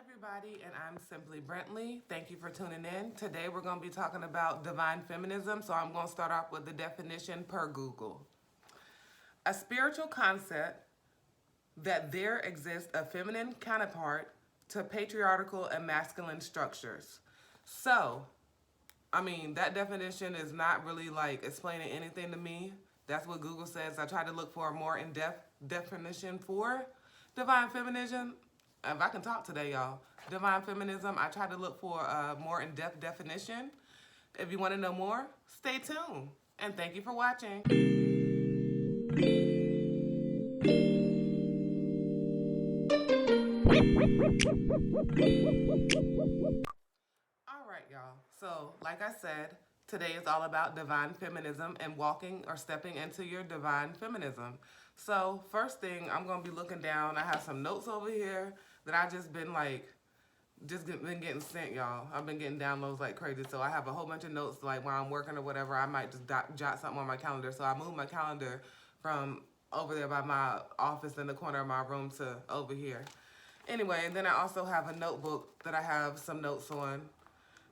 everybody, and I'm Simply Brentley. Thank you for tuning in. Today we're going to be talking about divine feminism, so I'm going to start off with the definition per Google. A spiritual concept that there exists a feminine counterpart to patriarchal and masculine structures. So, that definition is not really like explaining anything to me. That's what Google says. I tried to look for a more in-depth definition for divine feminism. If I can talk today, y'all. Divine feminism, I tried to look for a more in-depth definition. If you want to know more, stay tuned. And thank you for watching. All right, y'all. So, like I said, today is all about divine feminism and walking or stepping into your divine feminism. So, first thing, I'm going to be looking down. I have some notes over here that I just been been getting sent, y'all. I've been getting downloads like crazy. So, I have a whole bunch of notes like while I'm working or whatever. I might just jot something on my calendar. So, I moved my calendar from over there by my office in the corner of my room to over here. Anyway, and then I also have a notebook that I have some notes on.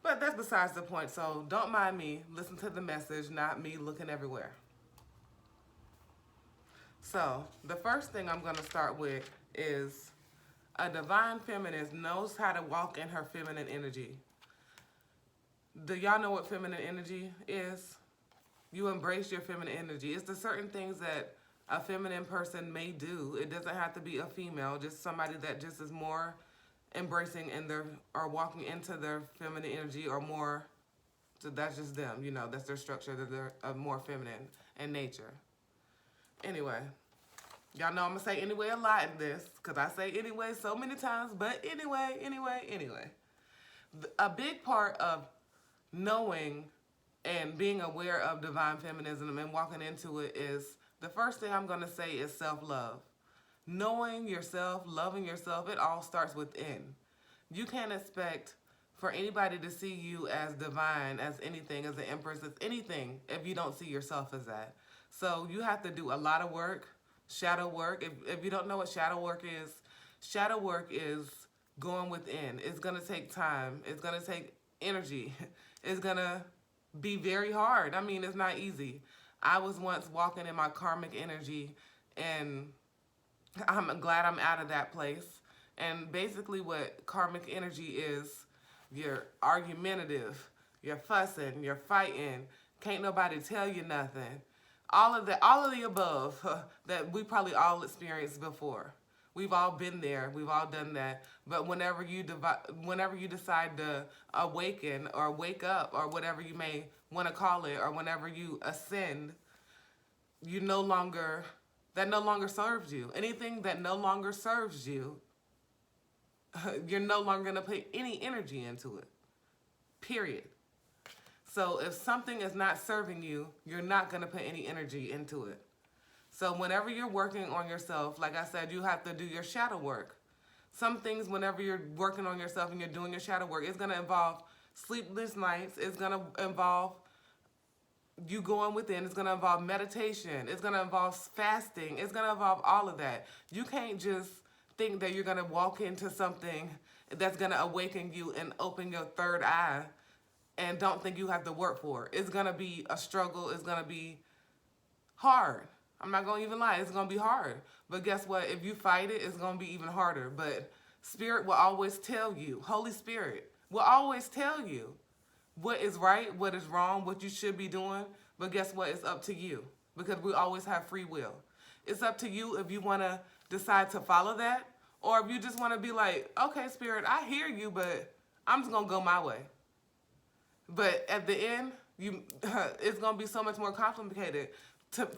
But that's besides the point, so don't mind me. Listen to the message, not me looking everywhere. So, the first thing I'm going to start with is a divine feminist knows how to walk in her feminine energy. Do y'all know what feminine energy is? You embrace your feminine energy. It's the certain things that a feminine person may do. It doesn't have to be a female, just somebody that just is more embracing in their or walking into their feminine energy or more. So that's just them, that's their structure, that they're more feminine in nature. Anyway, y'all know I'm gonna say anyway a lot in this because I say anyway so many times, but anyway. A big part of knowing and being aware of divine feminism and walking into it is the first thing I'm gonna say is self-love. Knowing yourself, loving yourself, it all starts within. You can't expect for anybody to see you as divine, as anything, as an empress, as anything, if you don't see yourself as that. So you have to do a lot of work, shadow work. If you don't know what shadow work is going within. It's going to take time. It's going to take energy. It's going to be very hard. It's not easy. I was once walking in my karmic energy, and I'm glad I'm out of that place. And basically what karmic energy is, you're argumentative, you're fussing, you're fighting, can't nobody tell you nothing. All of the above that we probably all experienced before. We've all been there, we've all done that. But whenever you decide to awaken or wake up or whatever you may want to call it, or whenever you ascend, that no longer serves you. Anything that no longer serves you, you're no longer going to put any energy into it. Period. So if something is not serving you, you're not going to put any energy into it. So whenever you're working on yourself, like I said, you have to do your shadow work. Some things, whenever you're working on yourself and you're doing your shadow work, it's going to involve sleepless nights. It's going to involve you going within. It's going to involve meditation. It's going to involve fasting. It's going to involve all of that. You can't just think that you're going to walk into something that's going to awaken you and open your third eye and don't think you have to work for it. It's going to be a struggle. It's going to be hard. I'm not going to even lie. It's going to be hard. But guess what? If you fight it, it's going to be even harder. But Spirit will always tell you, Holy Spirit will always tell you what is right, what is wrong, what you should be doing. But guess what? It's up to you, because we always have free will. It's up to you if you want to decide to follow that, or if you just want to be like, okay, Spirit, I hear you, but I'm just going to go my way. But at the end, it's going to be so much more complicated.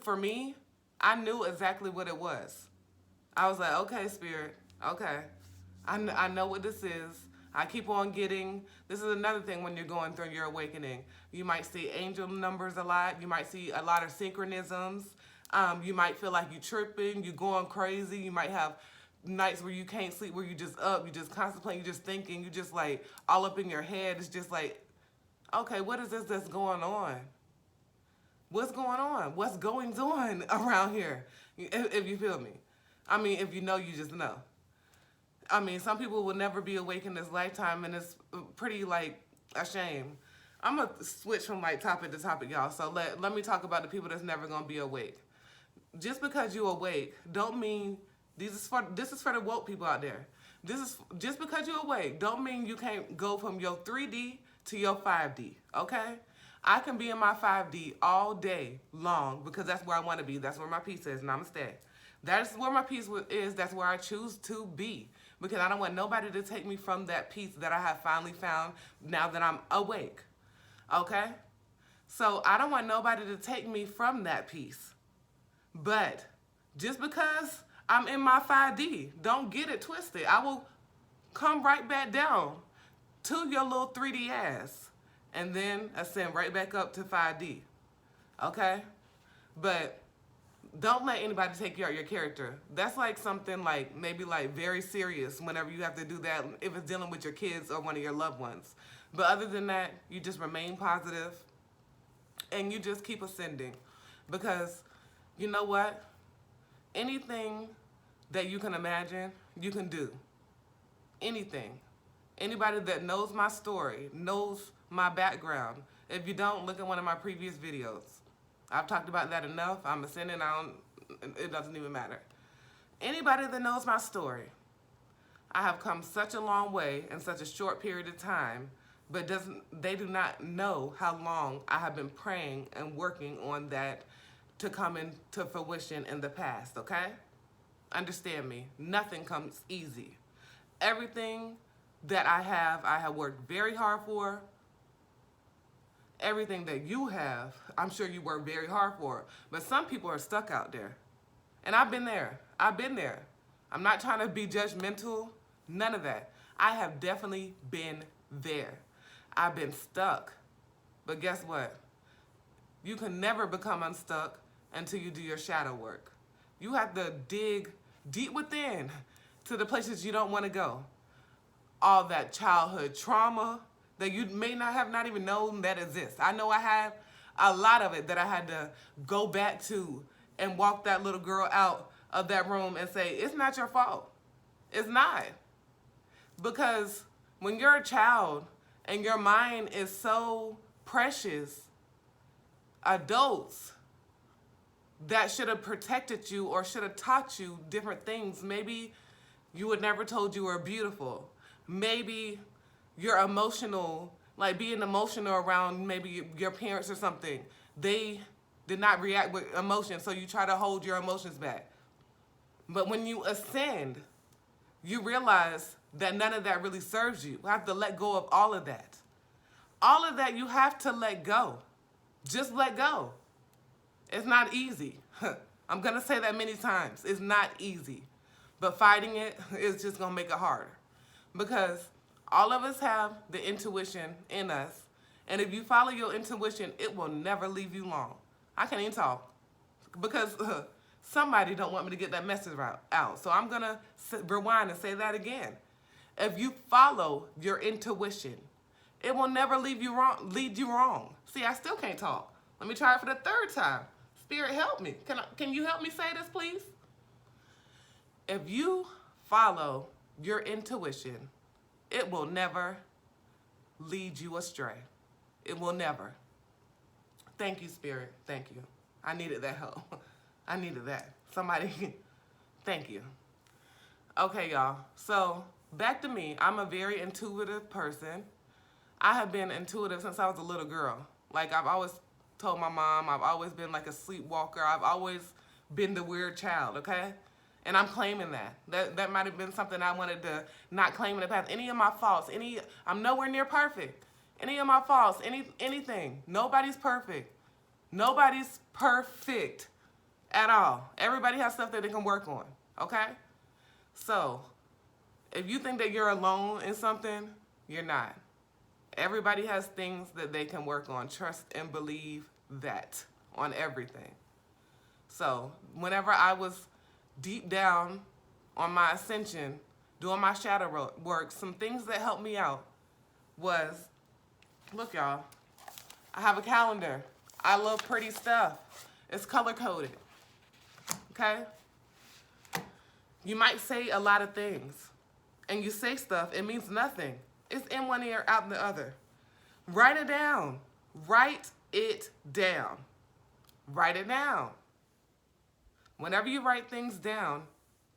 For me, I knew exactly what it was. I was like, okay, Spirit, okay. I know what this is. I keep on this is another thing when you're going through your awakening. You might see angel numbers a lot. You might see a lot of synchronisms. You might feel like you're tripping, you're going crazy. You might have nights where you can't sleep, where you just up, you just contemplating, you just thinking, you just like all up in your head. It's just like, okay, what is this that's going on? What's going on? What's going on around here? If you feel me. If you know, you just know. I mean, some people will never be awake in this lifetime, and it's pretty like a shame. I'm gonna switch from like topic to topic, y'all. So let me talk about the people that's never gonna be awake. Just because you awake, don't mean this is for the woke people out there. This is just because you awake, don't mean you can't go from your 3D to your 5D. Okay, I can be in my 5D all day long because that's where I want to be. That's where my peace is. Namaste. That's where my peace is. That's where I choose to be because I don't want nobody to take me from that peace that I have finally found now that I'm awake. Okay? So I don't want nobody to take me from that peace. But just because I'm in my 5D, don't get it twisted. I will come right back down to your little 3D ass and then ascend right back up to 5D. Okay? But don't let anybody take you out your character. That's like something like maybe like very serious whenever you have to do that if it's dealing with your kids or one of your loved ones. But other than that, you just remain positive and you just keep ascending. Because you know what? Anything that you can imagine, you can do. Anything. Anybody that knows my story, knows my background. If you don't, look at one of my previous videos. I've talked about that enough. I'm ascending. It doesn't even matter. Anybody that knows my story, I have come such a long way in such a short period of time, but they do not know how long I have been praying and working on that to come into fruition in the past, okay? Understand me. Nothing comes easy. Everything that I have worked very hard for. Everything that you have, I'm sure you work very hard for. But some people are stuck out there. And I've been there. I've been there. I'm not trying to be judgmental. None of that. I have definitely been there. I've been stuck. But guess what? You can never become unstuck until you do your shadow work. You have to dig deep within to the places you don't want to go. All that childhood trauma that you may not even known that exists. I know I have a lot of it that I had to go back to and walk that little girl out of that room and say, it's not your fault. It's not. Because when you're a child and your mind is so precious, adults that should have protected you or should have taught you different things. Maybe you would never told you were beautiful. Maybe you're emotional, like being emotional around maybe your parents or something. They did not react with emotion, so you try to hold your emotions back. But when you ascend, you realize that none of that really serves you. You have to let go of all of that. All of that you have to let go. Just let go. It's not easy. I'm going to say that many times. It's not easy. But fighting it is just going to make it harder. Because all of us have the intuition in us. And if you follow your intuition, it will never leave you long. I can't even talk. Because somebody don't want me to get that message out. So I'm going to rewind and say that again. If you follow your intuition, it will never lead you wrong. See, I still can't talk. Let me try it for the third time. Spirit, help me. Can you help me say this, please? If you follow your intuition, it will never lead you astray. It will never. Thank you, Spirit. Thank you. I needed that help. I needed that. Somebody, thank you. Okay, y'all. So, back to me. I'm a very intuitive person. I have been intuitive since I was a little girl. Like, I've always told my mom, I've always been like a sleepwalker. I've always been the weird child, okay? And I'm claiming that. That might have been something I wanted to not claim in the past. Any of my faults, I'm nowhere near perfect. Any of my faults, anything. Nobody's perfect. Nobody's perfect at all. Everybody has stuff that they can work on, okay? So, if you think that you're alone in something, you're not. Everybody has things that they can work on. Trust and believe that on everything. So, whenever I was deep down on my ascension, doing my shadow work, some things that helped me out was, look y'all, I have a calendar. I love pretty stuff. It's color-coded, okay? You might say a lot of things. and you say stuff, it means nothing. It's in one ear, out the other. Write it down. Write it down. Write it down. Whenever you write things down,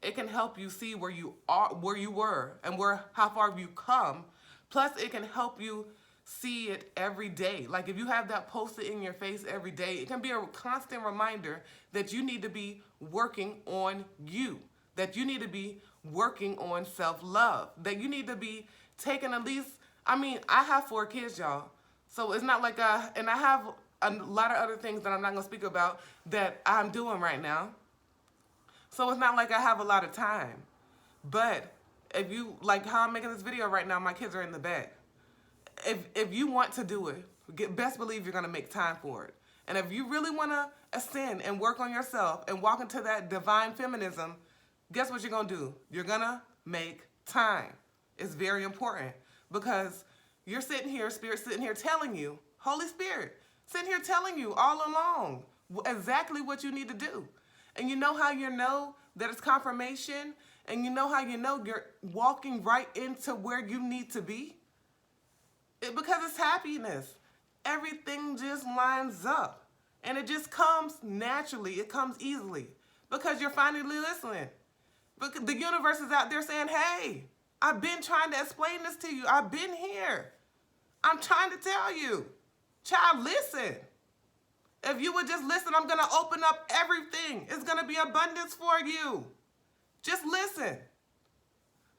it can help you see where you are, where you were, and how far you've come. Plus, it can help you see it every day. Like if you have that posted in your face every day, it can be a constant reminder that you need to be working on you, that you need to be working on self-love, that you need to be taking at least, I have 4 kids, y'all. So it's not like and I have a lot of other things that I'm not gonna speak about that I'm doing right now. So it's not like I have a lot of time. But if you, like how I'm making this video right now, my kids are in the back. If you want to do it, best believe you're gonna make time for it. And if you really wanna ascend and work on yourself and walk into that divine feminism, guess what you're gonna do? You're gonna make time. It's very important because you're sitting here, Spirit sitting here telling you, Holy Spirit, sitting here telling you all along exactly what you need to do. And you know how you know that it's confirmation? And you know how you know you're walking right into where you need to be? Because it's happiness. Everything just lines up. And it just comes naturally. It comes easily. Because you're finally listening. Because the universe is out there saying, hey, I've been trying to explain this to you. I've been here. I'm trying to tell you. Child, listen. If you would just listen, I'm going to open up everything. It's going to be abundance for you. Just listen.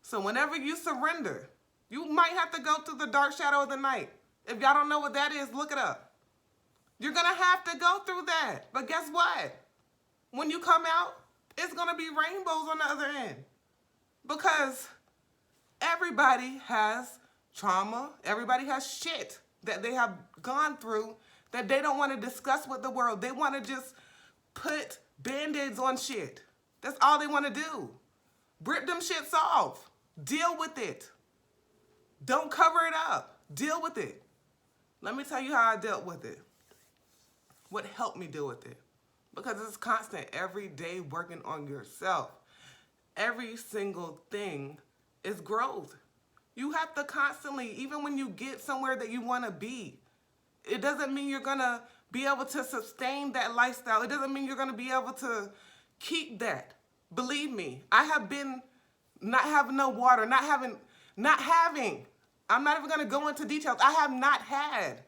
So whenever you surrender, you might have to go through the dark shadow of the night. If y'all don't know what that is, look it up. You're going to have to go through that. But guess what? When you come out, it's going to be rainbows on the other end. Because everybody has trauma. Everybody has shit that they have gone through that they don't want to discuss with the world. They want to just put Band-Aids on shit. That's all they want to do. Rip them shits off. Deal with it. Don't cover it up. Deal with it. Let me tell you how I dealt with it. What helped me deal with it. Because it's constant, every day working on yourself. Every single thing is growth. You have to constantly, even when you get somewhere that you want to be, it doesn't mean you're going to be able to sustain that lifestyle. It doesn't mean you're going to be able to keep that. Believe me, I have been not having no water, not having, I'm not even going to go into details. I have not had.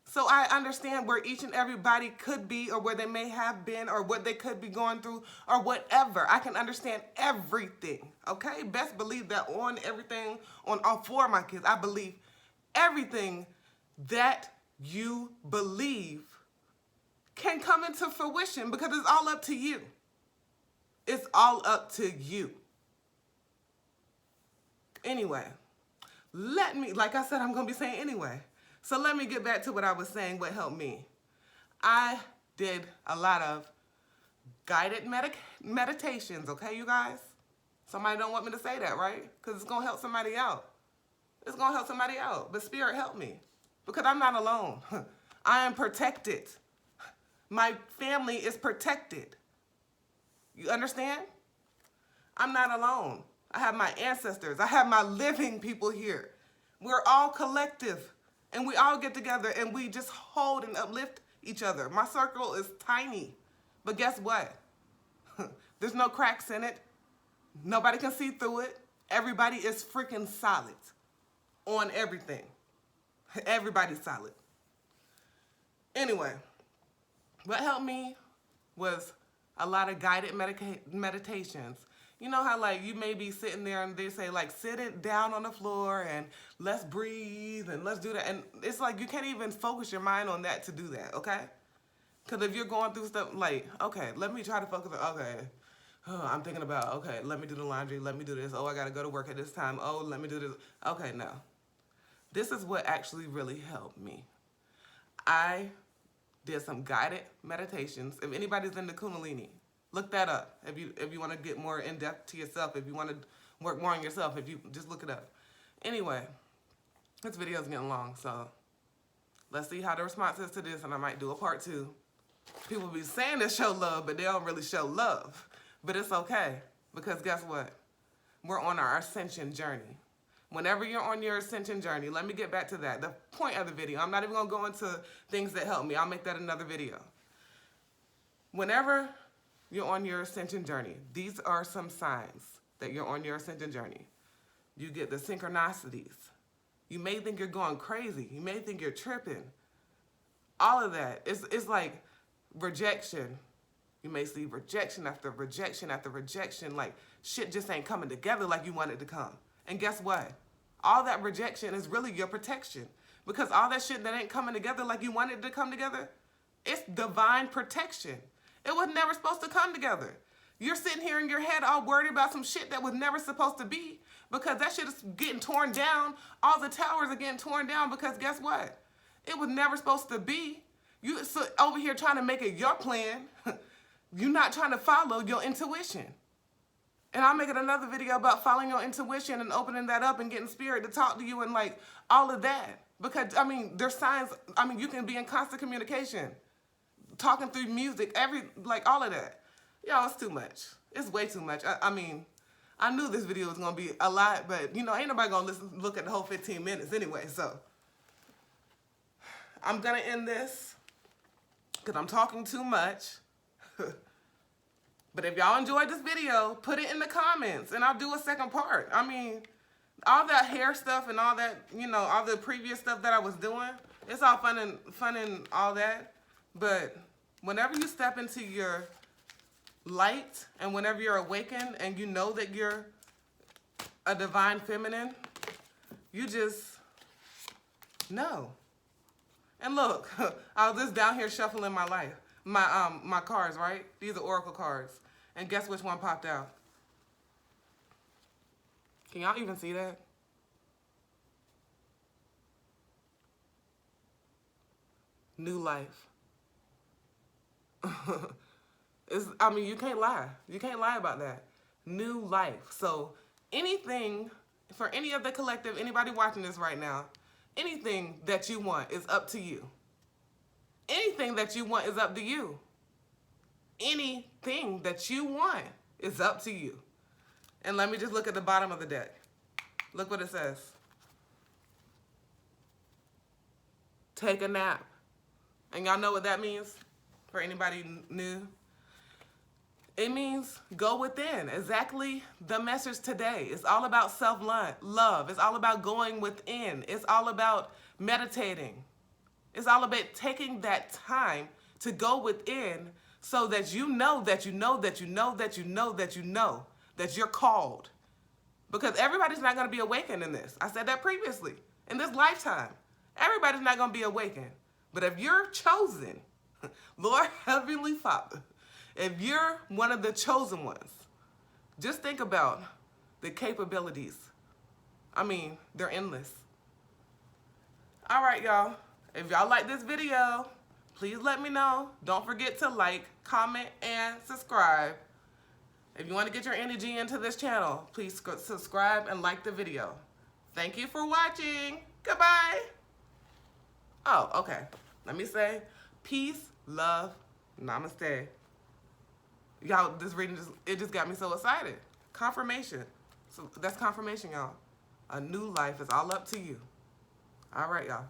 So I understand where each and everybody could be or where they may have been or what they could be going through or whatever. I can understand everything, okay? Best believe that on everything, on all 4 of my kids, I believe everything that you believe can come into fruition because it's all up to you. It's all up to you. Anyway, like I said, I'm going to be saying anyway. So let me get back to what I was saying, what helped me. I did a lot of guided meditations, okay, you guys? Somebody don't want me to say that, right? Because it's going to help somebody out. It's going to help somebody out. But Spirit helped me because I'm not alone. I am protected. My family is protected. You understand? I'm not alone. I have my ancestors. I have my living people here. We're all collective. And we all get together and we just hold and uplift each other. My circle is tiny. But guess what? There's no cracks in it. Nobody can see through it. Everybody is freaking solid on everything. Everybody's solid. Anyway, what helped me was a lot of guided meditations. You know how like you may be sitting there and they say like sit it down on the floor and let's breathe and let's do that. And it's like you can't even focus your mind on that to do that, okay? Because if you're going through stuff like, okay, let me try to focus on, okay, I'm thinking about, okay, let me do the laundry, let me do this. Oh, I got to go to work at this time. Oh, let me do this. Okay, no. This is what actually really helped me. I did some guided meditations. If anybody's into Kundalini, look that up. If you want to get more in depth to yourself, if you want to work more on yourself, if you just look it up. Anyway, this video is getting long, so let's see how the response is to this, and I might do a part 2. People be saying they show love, but they don't really show love. But it's okay, because guess what? we're on our ascension journey. Whenever you're on your ascension journey, let me get back to that. The point of the video, I'm not even going to go into things that help me. I'll make that another video. Whenever you're on your ascension journey, these are some signs that you're on your ascension journey. You get the synchronicities. You may think you're going crazy. You may think you're tripping. All of that. It's like rejection. You may see rejection after rejection after rejection. Like shit just ain't coming together like you want it to come. And guess what? All that rejection is really your protection. Because all that shit that ain't coming together like you want it to come together, it's divine protection. It was never supposed to come together. You're sitting here in your head all worried about some shit that was never supposed to be, because that shit is getting torn down. All the towers are getting torn down because guess what? It was never supposed to be. You over here trying to make it your plan. You're not trying to follow your intuition. And I'll make it another video about following your intuition and opening that up and getting spirit to talk to you and like all of that. Because, I mean, there's signs, I mean, you can be in constant communication. Talking through music, like all of that. Y'all, it's too much. It's way too much. I mean, I knew this video was going to be a lot, but, you know, ain't nobody going to look at the whole 15 minutes anyway, so. I'm going to end this because I'm talking too much. But if y'all enjoyed this video, put it in the comments and I'll do a second part. I mean, all that hair stuff and all that, you know, all the previous stuff that I was doing, it's all fun and all that. But whenever you step into your light and whenever you're awakened and you know that you're a divine feminine, you just know. And look, I was just down here shuffling my life. My cards, right? These are Oracle cards. And guess which one popped out? Can y'all even see that? New life. I mean, you can't lie. You can't lie about that. New life. So anything, for any of the collective, anybody watching this right now, anything that you want is up to you. Anything that you want is up to you. Anything that you want is up to you. And let me just look at the bottom of the deck. Look what it says. Take a nap. And y'all know what that means? For anybody new? It means go within. Exactly the message today. It's all about self-love. It's all about going within. It's all about meditating. It's all about taking that time to go within so that you know that you know that you know that you know that you know that you're called. Because everybody's not going to be awakened in this. I said that previously. In this lifetime, everybody's not going to be awakened. But if you're chosen, Lord Heavenly Father, if you're one of the chosen ones, just think about the capabilities. I mean, they're endless. All right, y'all. If y'all like this video, please let me know. Don't forget to like, comment, and subscribe. If you want to get your energy into this channel, please subscribe and like the video. Thank you for watching. Goodbye. Oh, okay. Let me say peace, love, namaste. Y'all, this reading just got me so excited. Confirmation. So that's confirmation, y'all. A new life is all up to you. All right, y'all.